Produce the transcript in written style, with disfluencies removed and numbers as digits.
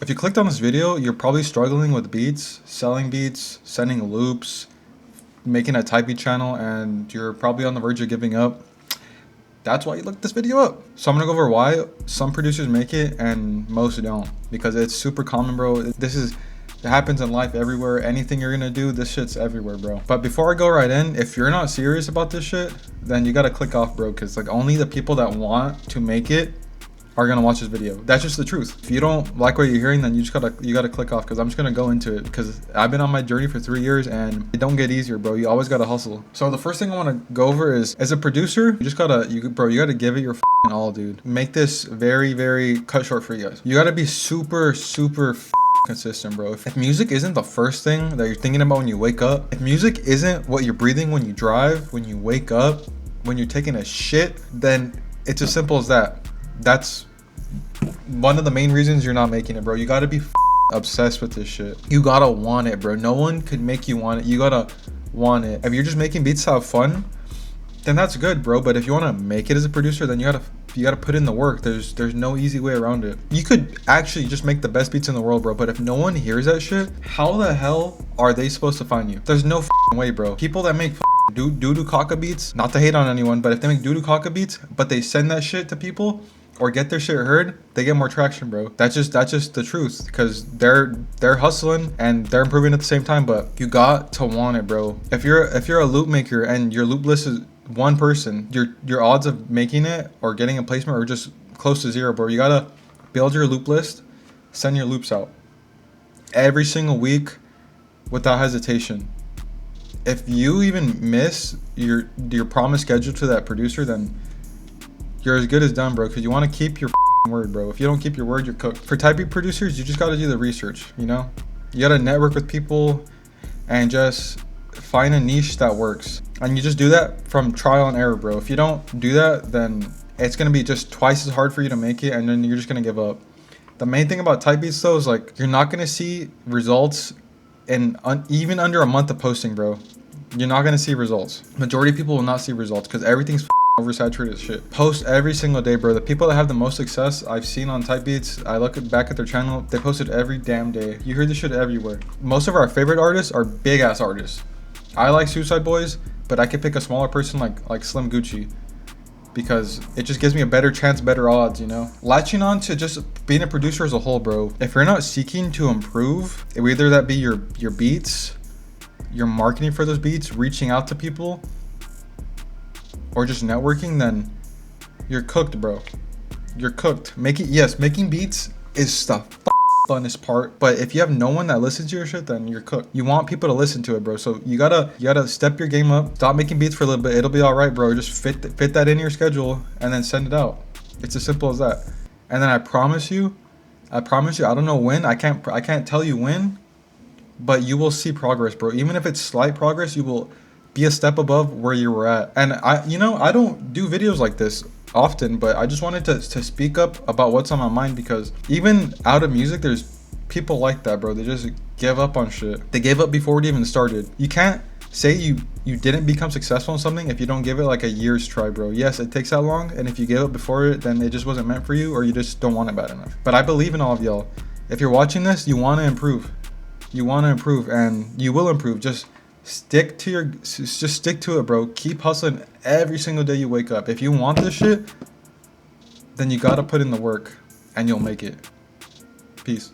If you clicked on this video, you're probably struggling with beats, selling beats, sending loops, making a type beat channel, and you're probably on the verge of giving up. That's why you looked this video up. So I'm gonna go over why some producers make it and most don't, because it's super common, bro. It happens in life everywhere. Anything you're gonna do, this shit's everywhere, bro. But before I go right in, if you're not serious about this shit, then you gotta click off, bro, because like only the people that want to make it are gonna watch this video. That's just the truth. If you don't like what you're hearing, then you gotta click off, because I'm just gonna go into it, because I've been on my journey for 3 years and it don't get easier, bro. You always gotta hustle. So the first thing I want to go over is, as a producer, you gotta give it your all, dude. Make this very, very cut short for you guys. You gotta be super consistent, bro. If music isn't the first thing that you're thinking about when you wake up, if music isn't what you're breathing when you drive, when you wake up, when you're taking a shit, then it's as simple as that. That's one of the main reasons you're not making it, bro. You gotta be obsessed with this shit. You gotta want it, bro. No one could make you want it. You gotta want it. If you're just making beats to have fun, then that's good, bro. But if you want to make it as a producer, then you gotta put in the work. There's no easy way around it. You could actually just make the best beats in the world, bro, but if no one hears that shit, how the hell are they supposed to find you? There's no way, bro. People that make doo-doo caca beats, not to hate on anyone, but if they make doo-doo caca beats, but they send that shit to people or get their shit heard, they get more traction, bro. That's just the truth, because they're hustling and they're improving at the same time. But you got to want it, bro. If you're a loop maker and your loop list is one person, your odds of making it or getting a placement are just close to zero, bro. You gotta build your loop list, send your loops out every single week without hesitation. If you even miss your promised schedule to that producer, then you're as good as done, bro, because you want to keep your word, bro. If you don't keep your word, you're cooked. For type beat producers, you just got to do the research, you know? You got to network with people and just find a niche that works. And you just do that from trial and error, bro. If you don't do that, then it's going to be just twice as hard for you to make it, and then you're just going to give up. The main thing about type beats, though, is like you're not going to see results in even under a month of posting, bro. You're not going to see results. Majority of people will not see results because everything's oversaturated shit. Post every single day, bro. The people that have the most success I've seen on type beats, I look back at their channel, they posted every damn day. You hear this shit everywhere. Most of our favorite artists are big ass artists. I like Suicide Boys, but I could pick a smaller person like Slim Gucci, because it just gives me a better chance, better odds, you know? Latching on to just being a producer as a whole, bro. If you're not seeking to improve, whether that be your beats, your marketing for those beats, reaching out to people, or just networking, then you're cooked, bro. You're cooked. Making beats is the funnest part, but if you have no one that listens to your shit, then you're cooked. You want people to listen to it, bro. So you gotta step your game up. Stop making beats for a little bit. It'll be all right, bro. Just fit that in your schedule and then send it out. It's as simple as that. And then I promise you, I don't know when. I can't tell you when, but you will see progress, bro. Even if it's slight progress, you will be a step above where you were at. And I don't do videos like this often, but I just wanted to speak up about what's on my mind, because even out of music, there's people like that, bro. They just give up on shit. They gave up before it even started. You can't say you didn't become successful in something if you don't give it like a year's try, bro. Yes, it takes that long, and if you gave up before it, then it just wasn't meant for you, or you just don't want it bad enough. But I believe in all of y'all. If you're watching this, you want to improve. You want to improve, and you will improve. Just stick to it, bro. Keep hustling every single day you wake up. If you want this shit, then you gotta put in the work, and you'll make it. Peace.